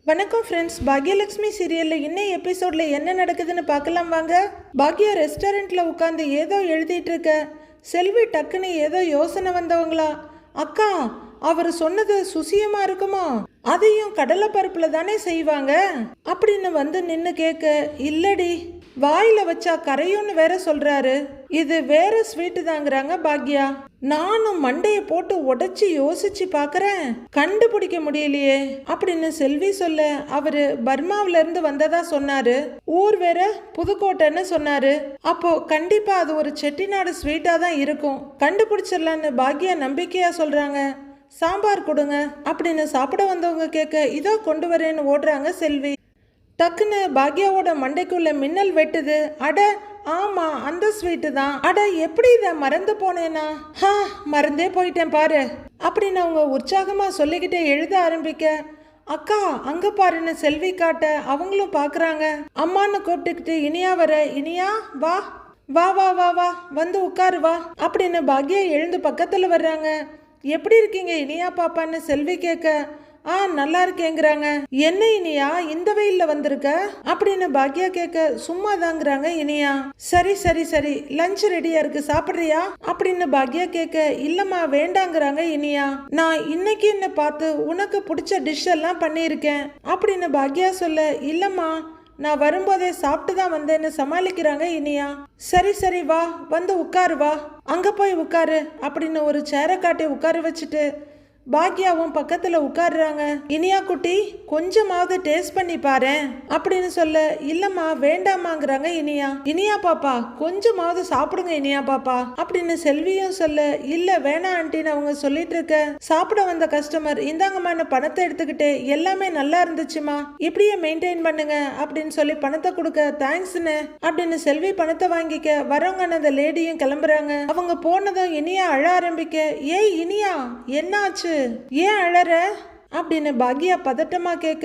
வணக்கம் ஃப்ரெண்ட்ஸ். பாக்யலட்சுமி சீரியலில் இன்னும் எபிசோடில் என்ன நடக்குதுன்னு பார்க்கலாம் வாங்க. பாக்யா ரெஸ்டாரண்ட்டில் உட்காந்து ஏதோ எழுதிட்டு இருக்க செல்வி டக்குன்னு ஏதோ யோசனை வந்தவங்களா, அக்கா அவர் சொன்னது சுசியமா இருக்குமோ, அதையும் கடலை பருப்பில் தானே செய்வாங்க அப்படின்னு வந்து நின்று கேட்க, இல்லடி வாயில வச்சா கரையும்னு வேற சொல்றாரு, இது வேற ஸ்வீட்டு தாங்கிறாங்க பாக்யா. நானும் மண்டையை போட்டு உடைச்சி யோசிச்சு பாக்குறேன், கண்டுபிடிக்க முடியலையே அப்படின்னு செல்வி சொல்ல, அவரு பர்மாவில இருந்து வந்ததா சொன்னாரு, ஊர் வேற புதுக்கோட்டைன்னு சொன்னாரு, அப்போ கண்டிப்பா அது ஒரு செட்டிநாடு ஸ்வீட்டா தான் இருக்கும், கண்டுபிடிச்சிடலான்னு பாக்யா நம்பிக்கையா சொல்றாங்க. சாம்பார் கொடுங்க அப்படின்னு சாப்பிட வந்தவங்க கேட்க, இதோ கொண்டு வரேன்னு ஓடுறாங்க செல்வி. டக்குன்னு பாக்யாவோட மண்டைக்குள்ள மின்னல் வெட்டுது. அட ஆமா, அந்த ஸ்வீட்டு தான். அட எப்படி இதை மறந்து போனேனா, மறந்தே போயிட்டேன் பாரு அப்படின்னு அவங்க உற்சாகமா சொல்லிக்கிட்டே எழுத ஆரம்பிக்க, அக்கா அங்க பாருன்னு செல்வி காட்ட அவங்களும் பாக்குறாங்க. அம்மான்னு கூப்பிட்டுக்கிட்டு இனியா வர, இனியா வா வா வா வா வா வந்து உட்காரு வா அப்படின்னு பாக்யா எழுந்து பக்கத்துல வர்றாங்க. எப்படி இருக்கீங்க இனியா பாப்பான்னு செல்வி கேட்க, நல்லா இருக்கேங்கிறாங்க. என்ன இனியா இந்த வெயில்ல வந்திருக்க அப்படின்னு பாக்யா கேட்க, சும்மா தாங்கிறாங்க இனியா. சரி சரி சரி, லஞ்ச் ரெடியா இருக்கு சாப்பிடுறியா அப்படின்னு பாக்யா கேட்க, இல்லம்மா வேண்டாங்கிறாங்க இனியா. நான் இன்னைக்கு என்ன பார்த்து உனக்கு பிடிச்ச டிஷ் எல்லாம் பண்ணியிருக்கேன் அப்படின்னு பாக்யா சொல்ல, இல்லம்மா நான் வரும்போதே சாப்பிட்டு தான் வந்தேன்னு சமாளிக்கிறாங்க இனியா. சரி சரி வா வந்து உட்காரு வா, அங்க போய் உட்காரு அப்படின்னு ஒரு சேரை காட்டி உட்கார வச்சுட்டு பாக்யாவும் பக்கத்துல உட்காருறாங்க. இனியா குட்டி கொஞ்சமாவது டேஸ்ட் பண்ணி பாரு அப்படின்னு சொல்ல, இல்லம்மா வேண்டாமாங்கிறாங்க இனியா. இனியா பாப்பா கொஞ்சமாவது சாப்பிடுங்க இனியா பாப்பா அப்படின்னு செல்வியும் சொல்ல, இல்ல வேணாம் ஆண்டின்னு அவங்க சொல்லிட்டு இருக்க, சாப்பிட வந்த கஸ்டமர் இந்தாங்கம்மா பணத்தை எடுத்துக்கிட்டு, எல்லாமே நல்லா இருந்துச்சுமா இப்படியே மெயின்டைன் பண்ணுங்க அப்படின்னு சொல்லி பணத்தை கொடுக்க, தேங்க்ஸ்னு அப்படின்னு செல்வி பணத்தை வாங்கிக்க, வரவங்க அந்த லேடியும் கிளம்புறாங்க. அவங்க போனதும் இனியா அழ ஆரம்பிக்க, ஏய் இனியா என்னாச்சு, ஏன் அழற அப்படின்னு பாக்யா பதட்டமா கேட்க,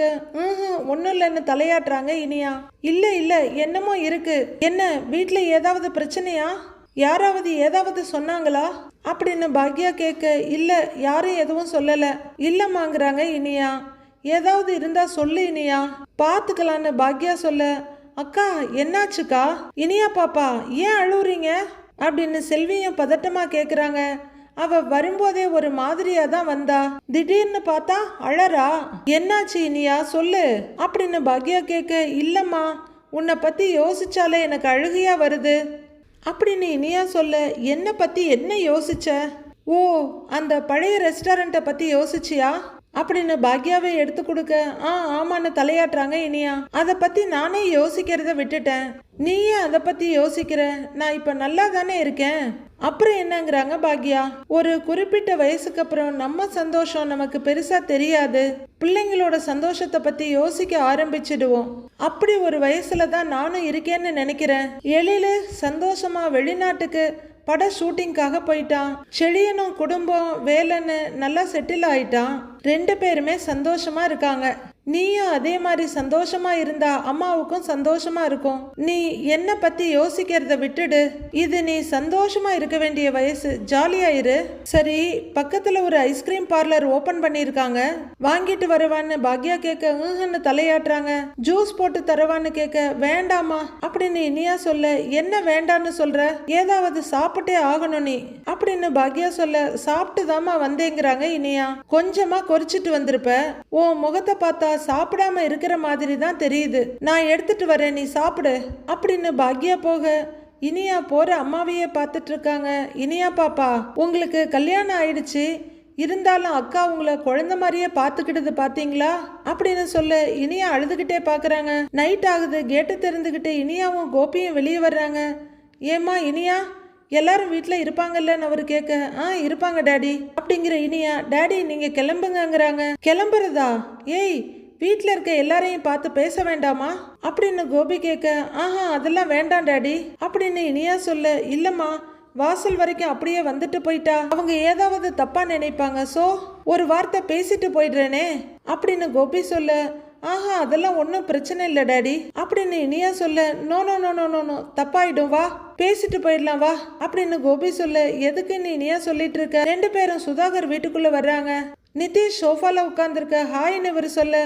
ஒன்னும் இல்லைன்னு தலையாட்டுறாங்க இனியா. இல்ல இல்ல என்னமோ இருக்கு, என்ன வீட்டுல ஏதாவது பிரச்சனையா, யாராவது ஏதாவது சொன்னாங்களா அப்படின்னு பாக்யா கேட்க, இல்ல யாரும் எதுவும் சொல்லல இல்லம்மாங்கிறாங்க இனியா. ஏதாவது இருந்தா சொல்லு இனியா பாத்துக்கலான்னு பாக்யா சொல்ல, அக்கா என்னாச்சுக்கா, இனியா பாப்பா ஏன் அழுவுறீங்க அப்படின்னு செல்வியும் பதட்டமா கேக்குறாங்க. அவ வரும்போதே ஒரு மாதிரியா தான் வந்தா, திடீர்னு பார்த்தா அழறா, என்னாச்சு இனியா சொல்லு அப்படின்னு பாக்யா கேட்க, இல்லம்மா உன்னை பத்தி யோசிச்சாலே எனக்கு அழுகையா வருது அப்படின்னு இனியா சொல்ல, என்ன பத்தி என்ன யோசிச்ச, ஓ அந்த பழைய ரெஸ்டாரண்ட்டை பத்தி யோசிச்சியா அப்படின்னு பாக்யாவை எடுத்து கொடுக்க, ஆமான்னு தலையாட்டுறாங்க இனியா. அதை பத்தி நானே யோசிக்கிறத விட்டுட்டேன், நீயே அதை பத்தி யோசிக்கிற, நான் இப்ப நல்லா தானே இருக்கேன் அப்புறம் என்னங்கிறாங்க பாக்யா. ஒரு குறிப்பிட்ட வயசுக்கு அப்புறம் நம்ம சந்தோஷம் நமக்கு பெருசா தெரியாது, பிள்ளைங்களோட சந்தோஷத்தை பத்தி யோசிக்க ஆரம்பிச்சிடுவோம். அப்படி ஒரு வயசுல தான் நானும் இருக்கேன்னு நினைக்கிறேன். எழில சந்தோஷமா வெளிநாட்டுக்கு பட ஷூட்டிங்காக போயிட்டான். செழியனும் குடும்பம் வேலைன்னு நல்லா செட்டில் ஆயிட்டான். 2 பேருமே சந்தோஷமா இருக்காங்க. நீயும் அதே மாதிரி சந்தோஷமா இருந்தா அம்மாவுக்கும் சந்தோஷமா இருக்கும். நீ என்ன பத்தி யோசிக்கிறத விட்டுடு, இது நீ சந்தோஷமா இருக்க வேண்டிய வயசு, ஜாலியா இரு. சரி பக்கத்துல ஒரு ஐஸ்கிரீம் பார்லர் ஓபன் பண்ணிருக்காங்க, வாங்கிட்டு வரவான்னு பாக்யா கேட்க, தலையாட்டுறாங்க. ஜூஸ் போட்டு தரவான்னு கேட்க, வேண்டாமா அப்படின்னு இனியா சொல்ல, என்ன வேண்டான்னு சொல்ற, ஏதாவது சாப்பிட்டே ஆகணும் நீ அப்படின்னு பாக்யா சொல்ல, சாப்பிட்டு தாமா வந்தேங்கிறாங்க இனியா. கொஞ்சமா கொறிச்சிட்டு வந்திருப்ப, உன் முகத்தை பார்த்தா சாப்பிடாம இருக்கிற மாதிரி தான் தெரியுது, நான் எடுத்துட்டு வரேன் நீ சாப்பிடு அப்படின்னு பாக்யா போக, இனியா போற அம்மாவையே பார்த்துட்டு இருக்காங்க. இனியா பாப்பா உங்களுக்கு கல்யாணம் ஆயிடுச்சு, இருந்தாலும் அக்கா உங்களை குழந்தை மாதிரியே பார்த்துக்கிட்டது பாத்தீங்களா அப்படின்னு சொல்ல, இனியா அழுதுகிட்டே பாக்குறாங்க. நைட் ஆகுது, கேட்டு திறந்துகிட்டு இனியாவும் கோபியும் வெளியே வர்றாங்க. ஏம்மா இனியா எல்லாரும் வீட்டில் இருப்பாங்கல்லன்னு அவர் கேட்க, இருப்பாங்க டாடி அப்படிங்கிற இனியா, டாடி நீங்க கிளம்புங்கிறாங்க. கிளம்புறதா, ஏய் வீட்டில் இருக்க எல்லாரையும் பார்த்து பேச வேண்டாமா அப்படின்னு கோபி கேட்க, அதெல்லாம் வேண்டாம் டாடி அப்படின்னு இனியா சொல்ல, இல்லம்மா வாசல் வரைக்கும் அப்படியே வந்துட்டு போயிட்டா அவங்க ஏதாவது தப்பா நினைப்பாங்க, சோ ஒரு வார்த்தை பேசிட்டு போயிடுறேனே அப்படின்னு கோபி சொல்ல, அதெல்லாம் ஒன்றும் பிரச்சனை இல்லை டாடி அப்படின்னு இனியா சொல்ல, no no no no no தப்பாயிடும், வா பேசிட்டு போயிடலாம் வா அப்படின்னு கோபி சொல்ல, எதுக்குன்னு இனியா சொல்லிட்டு இருக்க. 2 பேரும் சுதாகர் வீட்டுக்குள்ள வர்றாங்க. நிதிஷ் சோஃபால உட்கார்ந்துருக்க ஹாய்னு இவர் சொல்ல,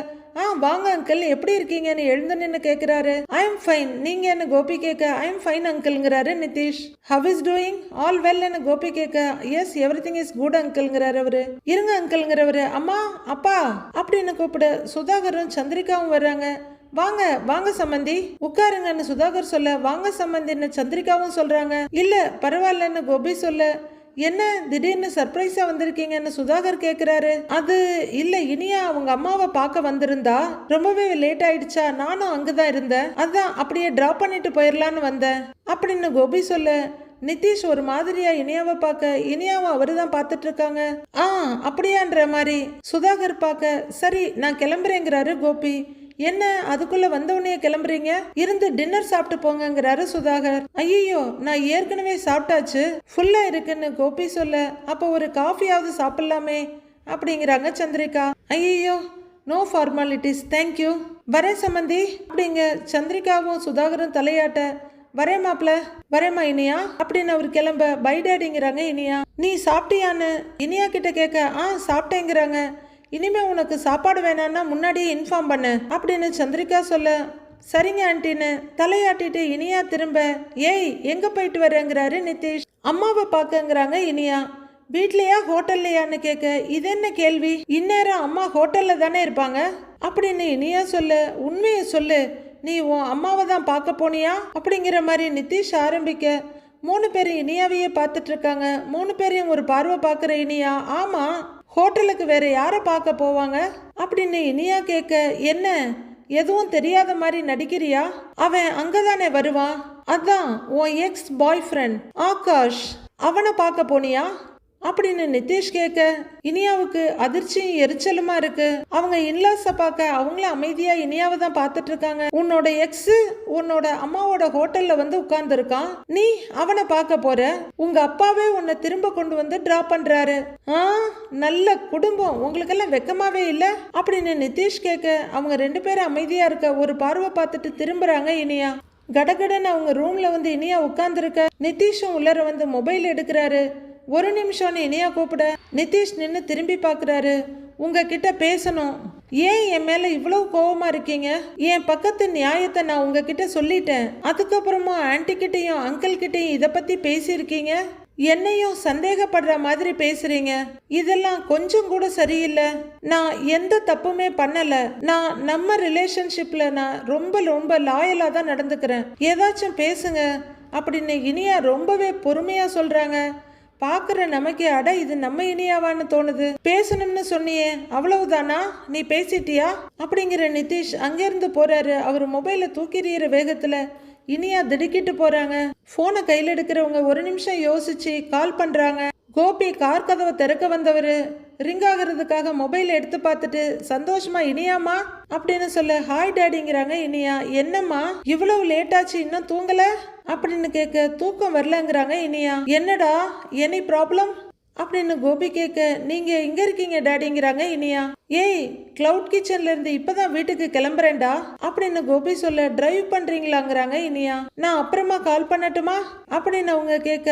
வாங்க அங்கிள், எப்படி இருக்கீங்கன்னு எழுந்து நின்று கேட்கிறாரு. ஐ எம் ஃபைன், நீங்க என்ன கோபி கேட்க, ஐ எம் ஃபைன் அங்கிள்ங்கிறாரு Nitish. How is doing, all well என்ன கோபி கேட்க, எஸ் எவ்ரிதிங் இஸ் குட் அங்கிள்ங்கிறாரு அவரு. இருங்க அங்கிள்ங்கிறவரு, அம்மா அப்பா அப்படின்னு கூப்பிட சுதாகரும் சந்திரிகாவும் வர்றாங்க. வாங்க வாங்க சம்பந்தி உட்காருங்கன்னு சுதாகர் சொல்ல, வாங்க சம்பந்தின்னு சந்திரிகாவும் சொல்றாங்க. இல்ல பரவாயில்லன்னு கோபி சொல்ல, என்ன திடீர்னு சர்ப்ரைஸா வந்திருக்கீங்கன்னு சுதாகர் கேக்குறாரு. அது இல்ல, இனியா அவங்க அம்மாவை பார்க்க வந்திருந்தா, ரொம்பவே லேட் ஆயிடுச்சா, நானும் அங்கதான் இருந்தேன், அதான் அப்படியே டிராப் பண்ணிட்டு போயிடலான்னு வந்தேன் அப்படின்னு கோபி சொல்ல, நிதிஷ் ஒரு மாதிரியா இனியாவை பார்க்க, இனியாவை அவரு தான் பார்த்துட்டு இருக்காங்க. அப்படியான்ற மாதிரி சுதாகர் பார்க்க, சரி நான் கிளம்புறேங்கிறாரு கோபி. என்ன அதுக்குள்ள வந்தவனையே கிளம்புறீங்க, இருந்து டின்னர் சாப்பிட்டு போங்கிறாரு சுதாகர். ஐயோ நான் ஏற்கனவே சாப்பிட்டாச்சு, ஃபுல்லா இருக்குன்னு கோபி சொல்ல, அப்போ ஒரு காஃபியாவது சாப்பிடலாமே அப்படிங்கிறாங்க சந்திரிகா. ஐயோ நோ ஃபார்மாலிட்டிஸ், தேங்க்யூ, வரேன் சம்பந்தி அப்படிங்க சந்திரிகாவும் சுதாகரும் தலையாட்ட, வரே மாப்ள, வரேம்மா இனியா அப்படின்னு அவர் கிளம்ப, பை டேடிங்கிறாங்க இனியா. நீ சாப்பிட்டியான்னு இனியா கிட்ட கேட்க, சாப்பிட்டேங்கிறாங்க. இனிமே உனக்கு சாப்பாடு வேணான்னா முன்னாடியே இன்ஃபார்ம் பண்ணு அப்படின்னு சந்திரிகா சொல்ல, சரிங்க ஆண்டின்னு தலையாட்டிட்டு இனியா திரும்ப, ஏய் எங்க போயிட்டு வரேங்கிறாரு நிதிஷ். அம்மாவை பார்க்கங்கிறாங்க இனியா. வீட்லயா ஹோட்டல்லையான்னு கேட்க, இது என்ன கேள்வி, இந்நேரம் அம்மா ஹோட்டல்ல தானே இருப்பாங்க அப்படின்னு இனியா சொல்ல, உண்மையை சொல்லு, நீ உன் அம்மாவை தான் பார்க்க போனியா அப்படிங்கிற மாதிரி நிதிஷ் ஆரம்பிக்க, 3 பேரும் இனியாவையே பார்த்துட்டு இருக்காங்க. 3 பேரையும் ஒரு பார்வை பார்க்குற இனியா, ஆமா ஹோட்டலுக்கு வேற யாரை பார்க்க போவாங்க அப்படின்னு இனியா கேட்க, என்ன எதுவும் தெரியாத மாதிரி நடிக்கிறியா, அவன் அங்கதானே வருவான், அதான் உன் எக்ஸ் பாய் ஃப்ரெண்ட் ஆகாஷ், அவனை பார்க்க போனியா அப்படின்னு நிதிஷ் கேட்க, இனியாவுக்கு அதிர்ச்சியும் எரிச்சலுமா இருக்கு. அவங்க இன்லாஸை பார்க்க அவங்கள அமைதியா இனியாவை தான் பார்த்துட்டு இருக்காங்க. உன்னோட எக்ஸ் உன்னோட அம்மாவோட ஹோட்டல்ல வந்து உட்கார்ந்து இருக்கான், நீ அவனை பார்க்க போற, உங்க அப்பாவே உன்னை திரும்ப கொண்டு வந்து டிராப் பண்றாரு. நல்ல குடும்பம், உங்களுக்கெல்லாம் வெக்கமாவே இல்ல அப்படின்னு நிதிஷ் கேட்க, அவங்க 2 பேரும் அமைதியா இருக்க ஒரு பார்வை பார்த்துட்டு திரும்புறாங்க இனியா. கடகடன்னு அவங்க ரூம்ல வந்து இனியா உட்கார்ந்துருக்க, நிதிஷும் உள்ளர வந்து மொபைல் எடுக்கிறாரு. ஒரு நிமிஷம்னு இனியா கூப்பிட, நிதிஷ் நின்று திரும்பி பார்க்குறாரு. உங்ககிட்ட பேசணும். ஏன் என் மேல இவ்வளவு கோவமா இருக்கீங்க, என் பக்கத்து நியாயத்தை நான் உங்ககிட்ட சொல்லிட்டேன், அதுக்கப்புறமா ஆன்டி கிட்டையும் அங்கிள் கிட்டையும் இதை பத்தி பேசியிருக்கீங்க, என்னையும் சந்தேகப்படுற மாதிரி பேசுறீங்க, இதெல்லாம் கொஞ்சம் கூட சரியில்லை. நான் எந்த தப்புமே பண்ணல, நான் நம்ம ரிலேஷன்ஷிப்ல நான் ரொம்ப ரொம்ப லாயலா தான் நடந்துக்கிறேன், ஏதாச்சும் பேசுங்க அப்படின்னு இனியா ரொம்பவே பொறுமையா சொல்றாங்க. பாக்குற நமக்கு அட இது நம்ம இனியாவான்னு தோணுது. பேசணும்னு சொன்னியே அவ்வளவுதானா, நீ பேசிட்டியா அப்படிங்கிற நிதிஷ் அங்கிருந்து போறாரு. அவர் மொபைலை தூக்கிறிற வேகத்துல இனியா திடுக்கிட்டு போறாங்க. போனை கையில் எடுக்கிறவங்க ஒரு நிமிஷம் யோசிச்சு கால் பண்றாங்க. கோபி கார் கதவை திறக்க வந்தவர் ரிங் ஆகிறதுக்காக மொபைல் எடுத்து பார்த்துட்டு சந்தோஷமா இனியாமா அப்படின்னு சொல்ல, ஹாய் டேடிங்கிறாங்க இனியா. என்னம்மா இவ்வளவு லேட்டாச்சு, இன்னும் தூங்கல அப்படின்னு கேட்க, தூக்கம் வரலங்கிறாங்க இனியா. என்னடா எனி ப்ராப்ளம் அப்படின்னு கோபி கேட்க, நீங்க இங்க இருக்கீங்க டேடிங்கிறாங்க இனியா. ஏய் கிளவுட் கிச்சன்ல இருந்து இப்பதான் வீட்டுக்கு கிளம்புறேன்டா அப்படின்னு கோபி சொல்ல, டிரைவ் பண்றீங்களாங்கிறாங்க இனியா. நான் அப்புறமா கால் பண்ணட்டுமா அப்படின்னு அவங்க கேட்க,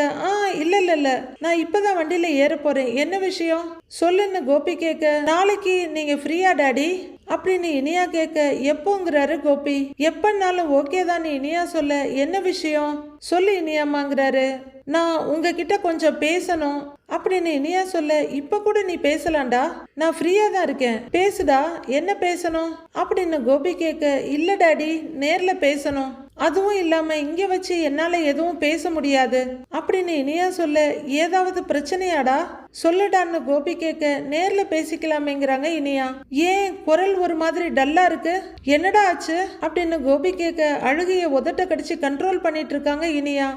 இல்ல இல்ல இல்ல நான் இப்பதான் வண்டியில ஏற போறேன், என்ன விஷயம் சொல்லுன்னு கோபி கேட்க, நாளைக்கு நீங்க ஃப்ரீயா டாடி அப்படின்னு இனியா கேட்க, எப்போங்கிறாரு கோபி. எப்பன்னாலும் ஓகே தான் இனியா சொல்ல, என்ன விஷயம் சொல்லு இனியாமாங்கிறாரு. நான் உங்ககிட்ட கொஞ்சம் பேசணும் அப்படின்னு இனியா சொல்ல, இப்ப கூட நீ பேசலாம்டா, நான் ஃப்ரீயா தான் இருக்கேன், பேசுடா, என்ன பேசணும் அப்படின்னு கோபி கேட்க, இல்ல டாடி நேர்ல பேசணும், அதுவும் இல்லாம இங்க வச்சு என்னால எதுவும் பேச முடியாது அப்படின்னு இனியா சொல்ல, ஏதாவது பிரச்சனையாடா சொல்லுடான்னு கோபி கேட்க, நேர்ல பேசிக்கலாமேங்கிறாங்க இனியா. ஏன் குரல் ஒரு மாதிரி டல்லா இருக்கு, என்னடா ஆச்சு அப்படின்னு கோபி கேட்க, அழுகைய உதட்ட கடிச்சு கண்ட்ரோல் பண்ணிட்டு இருக்காங்க இனியா.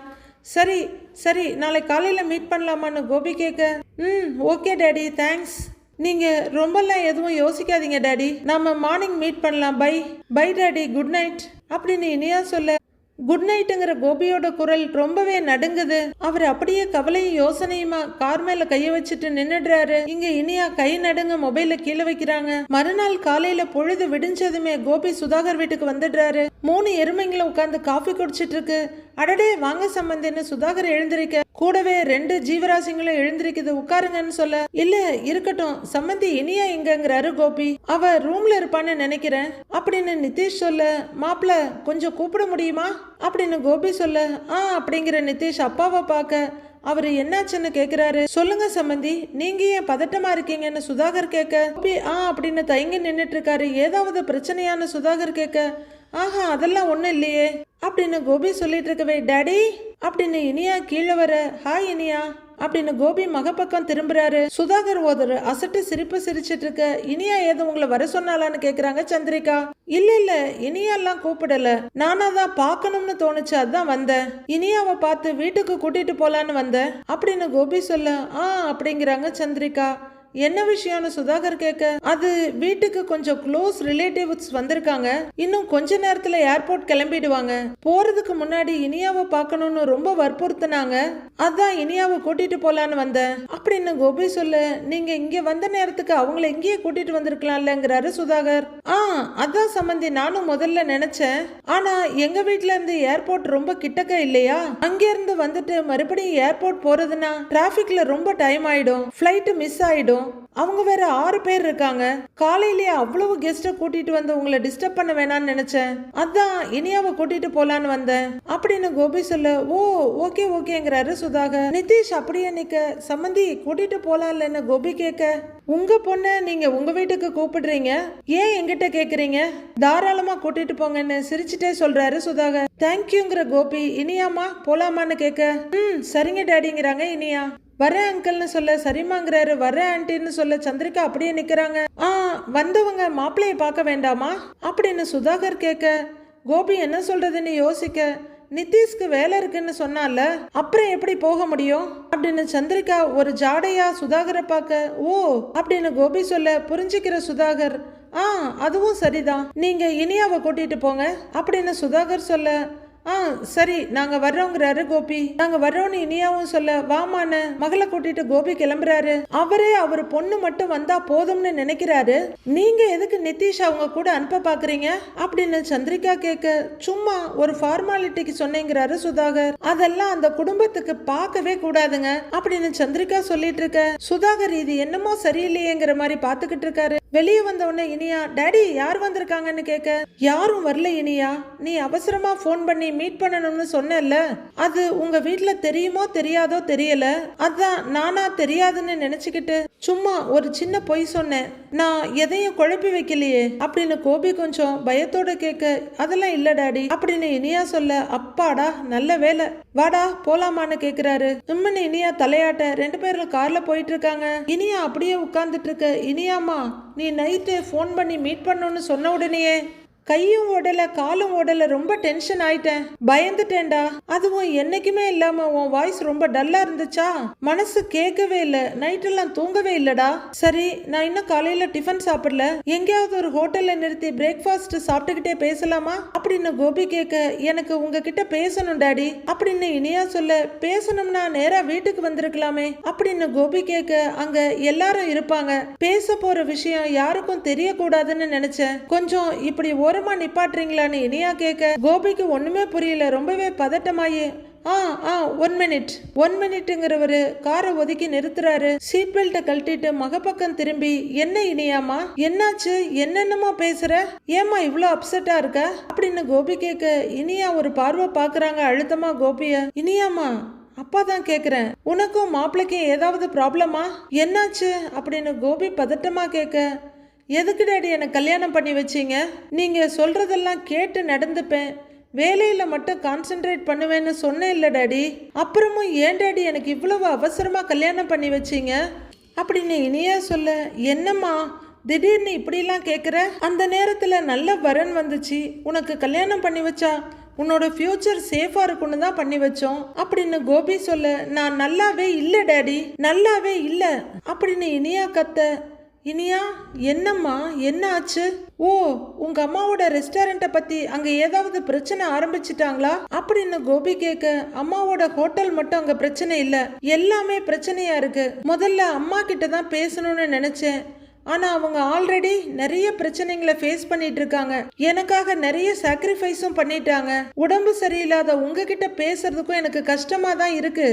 சரி சரி நாளை காலையில மீட் பண்ணலாமான்னு கோபி கேட்க, ஓகே டாடி தேங்க்ஸ், நீங்க ரொம்பலாம் எதுவும் யோசிக்காதீங்க டாடி, நாம மார்னிங் மீட் பண்ணலாம், bye bye daddy, good night அப்படின்னு இனியா சொல்ல, குட் நைட்டுங்கிற கோபியோட குரல் ரொம்பவே நடுங்குது. அவர் அப்படியே கவலையும் யோசனையுமா கார் மேல கைய வச்சுட்டு நின்னுடுறாரு. இங்க இனியா கை நடுங்க மொபைல கீழே வைக்கிறாங்க. மறுநாள் காலையில பொழுது விடிஞ்சதுமே கோபி சுதாகர் வீட்டுக்கு வந்துடுறாரு. 3 எருமைங்களும் உட்கார்ந்து காஃபி குடிச்சிட்டு இருக்கு. அடடே வாங்க சம்பந்தின்னு சுதாகர் எழுந்திருக்க, கூடவே 2 ஜீவராசிங்களும் எழுந்திருக்குது, உட்காருங்கன்னு சொல்ல, இல்ல இருக்கட்டும் சம்மந்தி இனியா எங்கங்கிறாரு கோபி. அவ ரூம்ல இருப்பான்னு நினைக்கிறேன் அப்படின்னு நிதிஷ் சொல்ல, மாப்பிள்ள கொஞ்சம் கூப்பிட முடியுமா அப்படின்னு கோபி சொல்ல, அப்படிங்கிற நிதிஷ் அப்பாவை பார்க்க அவரு என்னாச்சுன்னு கேக்குறாரு. சொல்லுங்க சம்பந்தி, நீங்க ஏன் பதட்டமா இருக்கீங்கன்னு சுதாகர் கேட்க, கோபி அப்படின்னு தயங்கி நின்னுட்டு இருக்காரு. ஏதாவது பிரச்சனையான்னு சுதாகர் கேட்க, அதெல்லாம் ஒண்ணும் இல்லையே அப்படின்னு கோபி சொல்லிட்டு இருக்கவே, டாடி அப்படின்னு இனியா கீழே வர, ஹாய் இனியா அப்படின்னு கோபி மகப்பக்கம் திரும்புறாரு. சுதாகர் ஒரு அசட்டு சிரிப்பு சிரிச்சிட்டு இருக்க, இனியா ஏதோ உங்களை வர சொன்னாலான்னு கேக்குறாங்க சந்திரிகா. இல்ல இனியாலாம் கூப்பிடல, நானா தான் பாக்கணும்னு தோணுச்சு, அதான் வந்தேன். இனியாவை பார்த்து வீட்டுக்கு கூட்டிட்டு போலான்னு வந்தேன் அப்படின்னு கோபி சொல்ல, அப்படிங்கிறாங்க சந்திரிகா. என்ன விஷயம்னு சுதாகர் கேட்க, அது வீட்டுக்கு கொஞ்சம் க்ளோஸ் ரிலேட்டிவ்ஸ் வந்திருக்காங்க, இன்னும் கொஞ்ச நேரத்துல ஏர்போர்ட் கிளம்பிடுவாங்க. போறதுக்கு முன்னாடி இனியாவை பார்க்கணும்னு ரொம்ப வற்புறுத்தினாங்க, அதான் இனியாவை கூட்டிட்டு போலான்னு வந்தேன் அப்படின்னு கோபி சொல்ல, நீங்க இங்க வந்த நேரத்துக்கு அவங்கள இங்கேயே கூட்டிட்டு வந்திருக்கலாம்லங்கிறாரு சுதாகர். அதான் சம்பந்தி நானும் முதல்ல நினைச்சேன், ஆனா எங்க வீட்டுல இருந்து ஏர்போர்ட் ரொம்ப கிட்டக்க இல்லையா, அங்க இருந்து வந்துட்டு மறுபடியும் ஏர்போர்ட் போறதுன்னா டிராபிக்ல ரொம்ப டைம் ஆயிடும், பிளைட் மிஸ் ஆயிடும். அவங்க வேற 6 பேர் இருக்காங்க, காலையிலேயே அவ்வளவு கெஸ்ட கூட்டிட்டு வந்து உங்களை டிஸ்டர்ப் பண்ண வேணாம்னு நினைச்சேன், அதான் இனியாவை கூட்டிட்டு போலான்னு வந்தேன் அப்படின்னு கோபி சொல்ல, ஓகேங்கிறாரு சுதாகர். நிதிஷ் அப்படியே நிக்க, சம்மந்தி கூட்டிட்டு போலாம் இல்லன்னு கோபி கேட்க, உங்க பொண்ண நீங்க உங்க வீட்டுக்கு கூப்பிடுறீங்க, ஏன் எங்கிட்ட கேக்குறீங்க, தாராளமா கூட்டிட்டு போங்கன்னு சிரிச்சுட்டே சொல்றாரு சுதாகர். தேங்க்யூங்கிற கோபி, இனியாமா போலாமான்னு கேட்க, சரிங்க டாடிங்கிறாங்க இனியா. வரேன் அங்கிள்னு சொல்ல, சரிமாங்கிறாரு. வரேன் ஆண்டின்னு சொல்ல சந்திரிகா அப்படியே நிக்கிறாங்க. வந்தவங்க மாப்பிள்ளைய பார்க்க வேண்டாமா அப்படின்னு சுதாகர் கேட்க, கோபி என்ன சொல்றதுன்னு யோசிக்க, நிதிஷ்க்கு வேலை இருக்குன்னு சொன்னால அப்புறம் எப்படி போக முடியும் அப்படின்னு சந்திரிகா ஒரு ஜாடையா சுதாகரை பார்க்க, அப்படின்னு கோபி சொல்ல, புரிஞ்சுக்கிற சுதாகர், அதுவும் சரிதான், நீங்க இனியாவை கூட்டிட்டு போங்க அப்படின்னு சுதாகர் சொல்ல, சரி நாங்க வர்றோங்கிறாரு கோபி. நாங்க வர்றோம்னு இனியாவும் சொல்ல, வாமான மகளை கூட்டிட்டு கோபி கிளம்புறாரு. அவரே அவர் பொண்ணு மட்டும் வந்தா போதும்னு நினைக்கிறாரு, நீங்க எதுக்கு நிதிஷ் அவங்க கூட அனுப்ப பாக்குறீங்க அப்படின்னு சந்திரிகா கேட்க, சும்மா ஒரு ஃபார்மாலிட்டிக்கு சொன்னேங்கிறாரு சுதாகர். அதெல்லாம் அந்த குடும்பத்துக்கு பார்க்கவே கூடாதுங்க அப்படின்னு சந்திரிகா சொல்லிட்டு இருக்க, சுதாகர் இது என்னமோ சரியில்லையேங்கிற மாதிரி பாத்துக்கிட்டு இருக்காரு. வெளியே வந்த உடனே இனியா, டாடி யார் வந்திருக்காங்கன்னு கேட்க, யாரும் வரல இனியா, நீ அவசரமா போன் பண்ணி மீட் பண்ணணும்னு சொன்னல, அது உங்க வீட்டுல தெரியுமோ தெரியாதோ தெரியல, அதான் நானா தெரியாதுன்னு நினைச்சுக்கிட்டு சும்மா ஒரு சின்ன பொய் சொன்னேன், நான் எதையும் குழப்பி வைக்கலையே அப்படின்னு கோபி கொஞ்சம் பயத்தோட கேட்க, அதெல்லாம் இல்ல டாடி அப்படின்னு இனியா சொல்ல, அப்பாடா நல்ல வேலை, வாடா போலாமான்னு கேக்குறாரு. உம்மன்னு இனியா தலையாட்ட 2 பேரும் கார்ல போயிட்டு இருக்காங்க. இனியா அப்படியே உட்கார்ந்துட்டு இருக்க, இனியாமா நீ நைட்டு ஃபோன் பண்ணி மீட் பண்ணணும்னு சொன்ன உடனேயே கையும் ஓடல காலும் ஓடல, ரொம்ப டென்ஷன் ஆயிட்டேன், பயந்துட்டேன்டா. அதுவும் என்னைக்குமே இல்லாம உன் வாய்ஸ் ரொம்ப டல்லா இருந்துச்சா, மனசு கேட்கவே இல்ல, நைட்டெல்லாம் தூங்கவே இல்லடா. சரி நான் இன்னும் காலையில டிஃபன் சாப்பிடல, எங்கேயாவது ஒரு ஹோட்டல்ல நிறுத்தி பிரேக்ஃபாஸ்ட் சாப்பிட்டுக்கிட்டே பேசலாமா அப்படின்னு கோபி கேட்க, எனக்கு உங்ககிட்ட பேசணும் டாடி அப்படின்னு இனியா சொல்ல, பேசணும்னா நேரா வீட்டுக்கு வந்திருக்கலாமே அப்படின்னு கோபி கேட்க, அங்க எல்லாரும் இருப்பாங்க, பேச போற விஷயம் யாருக்கும் தெரியக்கூடாதுன்னு நினைச்சேன், கொஞ்சம் இப்படி ஓரமா நிப்பாட்டுறீங்களான்னு இனியா கேட்க, கோபிக்கு ஒண்ணுமே புரியல, ரொம்பவே பதட்டமாயி, 1 மினிட்ங்கிறவரு காரை ஒதுக்கி நிறுத்துறாரு. சீட் பெல்ட்டை கழட்டிட்டு மகப்பக்கம் திரும்பி, என்ன இனியாமா என்னாச்சு, என்னென்னமோ பேசுற, ஏமா இவ்வளோ அப்செட்டா இருக்க அப்படின்னு கோபி கேட்க, இனியா ஒரு பார்வை பாக்குறாங்க அழுத்தமா கோபிய. இனியாமா அப்பா தான் கேக்குறேன், உனக்கும் மாப்பிள்ளைக்கும் ஏதாவது ப்ராப்ளமா, என்னாச்சு அப்படின்னு கோபி பதட்டமா கேட்க, எதுக்கு டாடி எனக்கு கல்யாணம் பண்ணி வச்சீங்க, நீங்க சொல்றதெல்லாம் கேட்டு நடந்துப்பேன், வேலையில மட்டும் கான்சென்ட்ரேட் பண்ணுவேன்னு சொன்னேன் இல்ல டாடி, அப்புறமும் ஏன் டாடி எனக்கு இவ்வளவு அவசரமா கல்யாணம் பண்ணி வச்சீங்க அப்படின்னு இனியா சொல்ல, என்னம்மா திடீர்னு இப்படிலாம் கேட்குற, அந்த நேரத்தில் நல்ல வரன் வந்துச்சு, உனக்கு கல்யாணம் பண்ணி வச்சா உன்னோட ஃபியூச்சர் சேஃபா இருக்குன்னு தான் பண்ணி வச்சோம் அப்படின்னு கோபி சொல்ல, நான் நல்லாவே இல்லை டாடி, நல்லாவே இல்லை அப்படின்னு இனியா கத்த, இனியா என்னம்மா என்ன ஆச்சு, உங்க அம்மாவோட ரெஸ்டாரண்ட்டை பத்தி அங்க ஏதாவது பிரச்சனை ஆரம்பிச்சிட்டாங்களா அப்படின்னு கோபி கேட்க, அம்மாவோட ஹோட்டல் மட்டும் அங்க பிரச்சனை இல்ல, எல்லாமே பிரச்சனையா இருக்கு, முதல்ல அம்மா கிட்ட தான் பேசணும்னு நினைச்சேன், ஆனா அவங்க ஆல்ரெடி நிறைய பிரச்சனைகளை ஃபேஸ் பண்ணிட்டு இருக்காங்க, எனக்காக நிறைய சாக்ரிஃபைஸும் பண்ணிட்டாங்க, உடம்பு சரியில்லாத உங்ககிட்ட பேசுறதுக்கும் எனக்கு கஷ்டமா தான் இருக்கு,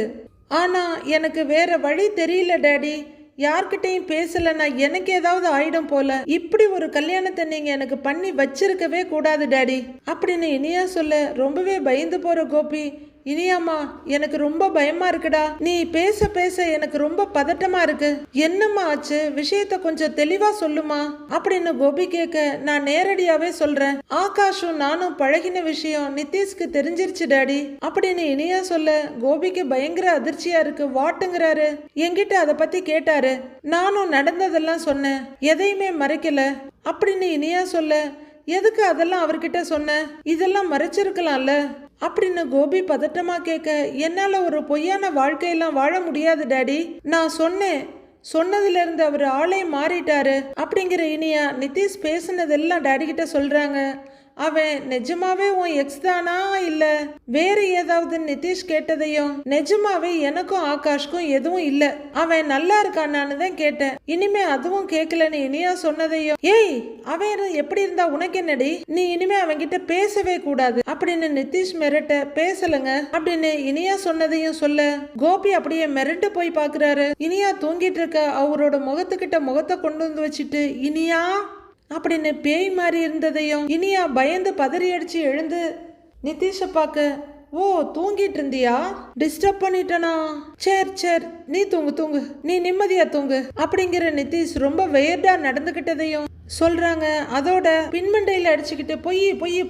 ஆனா எனக்கு வேற வழி தெரியல டாடி. யார்கிட்டையும் பேசல, நான் எனக்கு ஏதாவது ஆயிடும் போல. இப்படி ஒரு கல்யாணத்தை நீங்க எனக்கு பண்ணி வச்சிருக்கவே கூடாது டாடி அப்படின்னு இனியா சொல்ல ரொம்பவே பயந்து போற கோபி, இனியாமா எனக்கு ரொம்ப பயமா இருக்குடா, நீ பேச பேச எனக்கு ரொம்ப பதட்டமா இருக்கு, என்னம்மா ஆச்சு, விஷயத்த கொஞ்சம் தெளிவா சொல்லுமா அப்படின்னு கோபி கேட்க, நான் நேரடியாவே சொல்றேன், ஆகாஷும் நானும் பழகின விஷயம் நிதிஷ்க்கு தெரிஞ்சிருச்சு டாடி அப்படின்னு இனியா சொல்ல கோபிக்கு பயங்கர அதிர்ச்சியா இருக்கு. வாட்டுங்கிறாரு. என்கிட்ட அதை பத்தி கேட்டாரு, நானும் நடந்ததெல்லாம் சொன்னேன், எதையுமே மறைக்கல அப்படின்னு இனியா சொல்ல, எதுக்கு அதெல்லாம் அவர்கிட்ட சொன்ன, இதெல்லாம் மறைச்சிருக்கலாம்ல அப்படின்னு கோபி பதட்டமா கேட்க, என்னால ஒரு பொய்யான வாழ்க்கையெல்லாம் வாழ முடியாது டாடி, நான் சொன்னதுல இருந்து அவர் ஆளே மாறிட்டாரு அப்படிங்கிற இனியா நிதிஷ் பேசுனதெல்லாம் டாடி கிட்ட சொல்றாங்க. அவன் நிஜமாவே உன் எக்ஸ் தானா இல்ல வேற ஏதாவது நிதிஷ் கேட்டதையும், நிஜமாவே எனக்கும் ஆகாஷ்க்கும் எதுவும் இல்ல, அவன் நல்லா இருக்கானான்னு தான் கேட்டேன், இனிமே அதுவும் கேட்கலன்னு இனியா சொன்னதையும், ஏய் அவன் எப்படி இருந்தா உனக்கு என்னடி, நீ இனிமே அவன்கிட்ட பேசவே கூடாது அப்படின்னு நிதிஷ் மிரட்ட, பேசலங்க அப்படின்னு இனியா சொன்னதையும் சொல்ல கோபி அப்படியே மிரண்டு போய் பாக்குறாரு. இனியா தூங்கிட்டு இருக்க அவரோட முகத்துக்கிட்ட முகத்தை கொண்டு வந்து வச்சுட்டு, இனியா அப்படின்னு பேய் மாதிரி இருந்ததையும் இனியா பயந்து பதறி அடிச்சு எழுந்து நிதிஷை பார்க்க, ஓ தூங்கிட்டு இருந்தியா, டிஸ்டர்ப் பண்ணிட்டனா, சரி நீ தூங்கு நீ நிம்மதியா தூங்கு அப்படிங்கிற நிதிஷ் ரொம்ப வெயர்டா நடந்துகிட்டதையும் சொல்றாங்க. அதோட பின்மண்டையில அடிச்சுக்கிட்டு,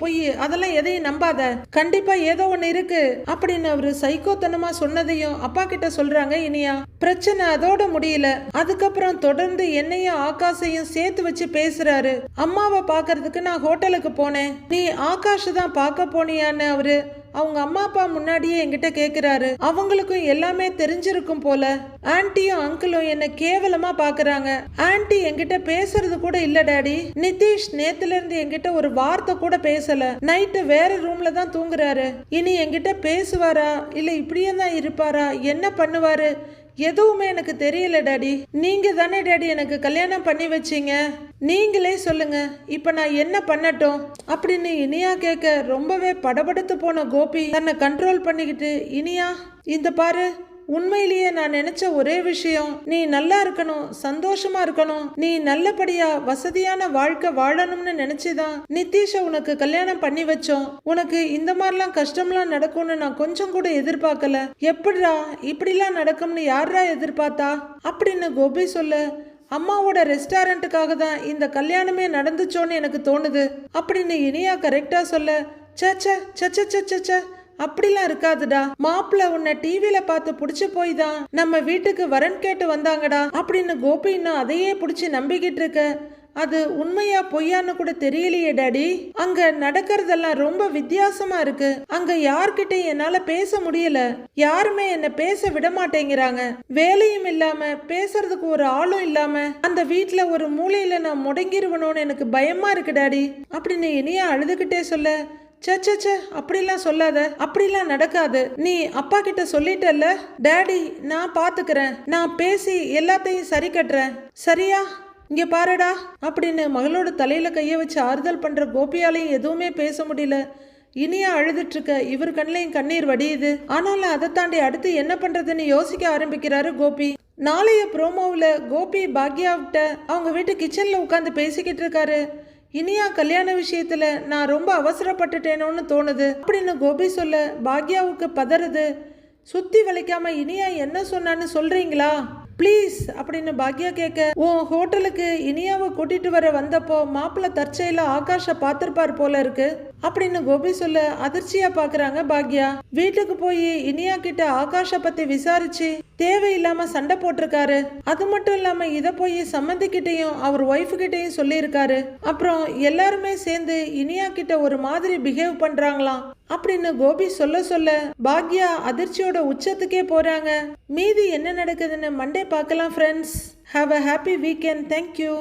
பொய் அதெல்லாம் எதையும் நம்பாத, கண்டிப்பா ஏதோ ஒண்ணு இருக்கு அப்படின்னு அவரு சைக்கோத்தனமா சொன்னதையும் அப்பா கிட்ட சொல்றாங்க இனியா. பிரச்சனை அதோட முடியல. அதுக்கப்புறம் தொடர்ந்து என்னையும் ஆகாஷையும் சேர்த்து வச்சு பேசுறாரு. அம்மாவை பாக்குறதுக்கு நான் ஹோட்டலுக்கு போனேன், நீ ஆகாஷ் தான் பார்க்க போனியான்னு அவரு அவங்க அம்மா அப்பா முன்னாடியே என்கிட்ட கேக்குறாரு. அவங்களுக்கும் எல்லாமே தெரிஞ்சிருக்கும் போல. ஆன்ட்டியும் அங்கிளும் என்ன கேவலமா பாக்குறாங்க. ஆன்ட்டி என்கிட்ட பேசுறது கூட இல்ல டாடி. நிதிஷ் நேத்துல இருந்து என்கிட்ட ஒரு வார்த்தை கூட பேசல. நைட்டு வேற ரூம்ல தான் தூங்குறாரு. இனி என்கிட்ட பேசுவாரா இல்ல இப்படியே தான் இருப்பாரா, என்ன பண்ணுவாரு, எதுவுமே எனக்கு தெரியல டாடி. நீங்க தானே டாடி எனக்கு கல்யாணம் பண்ணி வச்சீங்க, நீங்களே சொல்லுங்க இப்ப நான் என்ன பண்ணட்டும் அப்படின்னு இனியா கேட்க ரொம்பவே படபடுத்து போன கோபி தன்னை கண்ட்ரோல் பண்ணிக்கிட்டு, இனியா இந்த பாரு, உண்மையிலேயே நான் நினைச்ச ஒரே விஷயம், நீ நல்லா இருக்கணும், சந்தோஷமா இருக்கணும், நீ நல்லபடியா வசதியான வாழ்க்கை வாழணும்னு நினைச்சுதான் நிதிஷ உனக்கு கல்யாணம் பண்ணி வச்சோம். உனக்கு இந்த மாதிரிலாம் கஷ்டம்லாம் நடக்கும்னு நான் கொஞ்சம் கூட எதிர்பார்க்கல. எப்படிடா இப்படிலாம் நடக்கும்னு யாரா எதிர்பார்த்தா அப்படின்னு கோபி சொல்ல, அம்மாவோட ரெஸ்டாரண்ட்டுக்காக தான் இந்த கல்யாணமே நடந்துச்சோன்னு எனக்கு தோணுது அப்படின்னு இனியா கரெக்டா சொல்ல, சச்ச அப்படிலாம் இருக்காதுடா, மாப்பிள்ள உன்னை டிவில பார்த்து புடிச்சு போய் தான் நம்ம வீட்டுக்கு வரன் கேட்டு வந்தாங்கடா அப்படின்னு கோபி இன்னும் அதையே புடிச்சு நம்பிக்கிட்டு இருக்க, அது உண்மையா பொய்யான்னு கூட தெரியலையே டாடி. அங்க நடக்கிறதெல்லாம் ரொம்ப வித்தியாசமா இருக்கு. அங்க யார்கிட்டையும் என்னால பேச முடியல, யாருமே என்ன பேச விட மாட்டேங்கிறாங்க. வேலையும் இல்லாம பேசுறதுக்கு ஒரு ஆளும் இல்லாம அந்த வீட்டுல ஒரு மூலையில நான் முடங்கிருவனோன்னு எனக்கு பயமா இருக்கு டாடி அப்படின்னு இனியா அழுதுகிட்டே சொல்ல, சே அப்படிலாம் சொல்லாத, அப்படிலாம் நடக்காது, நீ அப்பா கிட்ட சொல்லிட்டல்ல டாடி, நான் பாத்துக்கிறேன், நான் பேசி எல்லாத்தையும் சரி கட்டுறேன், சரியா, இங்க பாருடா அப்படின்னு மகளோட தலையில கைய வச்சு ஆறுதல் பண்ற கோபியாலையும் எதுவுமே பேச முடியல. இனியா அழுதுட்டு இருக்க இவர் கண்ணிலையும் கண்ணீர் வடியுது. ஆனாலும் அதை தாண்டி அடுத்து என்ன பண்றதுன்னு யோசிக்க ஆரம்பிக்கிறாரு கோபி. நாளைய ப்ரோமோவில் கோபி பாக்யாவிட்ட அவங்க வீட்டு கிச்சன்ல உட்காந்து பேசிக்கிட்டு இருக்காரு. இனியா கல்யாண விஷயத்துல நான் ரொம்ப அவசரப்பட்டுட்டேனோன்னு தோணுது அப்படின்னு கோபி சொல்ல பாக்யாவுக்கு பதறுது. சுத்தி வளைக்காம இனியா என்ன சொன்னான்னு சொல்றீங்களா ப்ளீஸ் அப்படின்னு பாக்யா கேட்க, உன் ஹோட்டலுக்கு இனியாவை கூட்டிட்டு வர வந்தப்போ மாப்பிள்ள தற்செயல ஆகாஷ பார்த்திருப்பார் போல இருக்கு அப்படின்னு கோபி சொல்ல அதிர்ச்சியா பாக்குறாங்க பாக்யா. வீட்டுக்கு போய் இனியா கிட்ட ஆகாஷ பத்தி விசாரிச்சு தேவையில்லாம சண்டை போட்டிருக்காரு. அது மட்டும் இல்லாம இத போய் சம்மந்திக்கிட்டையும் அவர் ஒய்ஃபு கிட்டையும் சொல்லியிருக்காரு. அப்புறம் எல்லாருமே சேர்ந்து இனியா கிட்ட ஒரு மாதிரி பிஹேவ் பண்றாங்களாம் அப்படின்னு கோபி சொல்ல பாக்யா அதிர்ச்சியோட உச்சத்துக்கே போறாங்க. மீதி என்ன நடக்குதுன்னு மண்டே பார்க்கலாம் friends. Have a happy weekend. Thank you.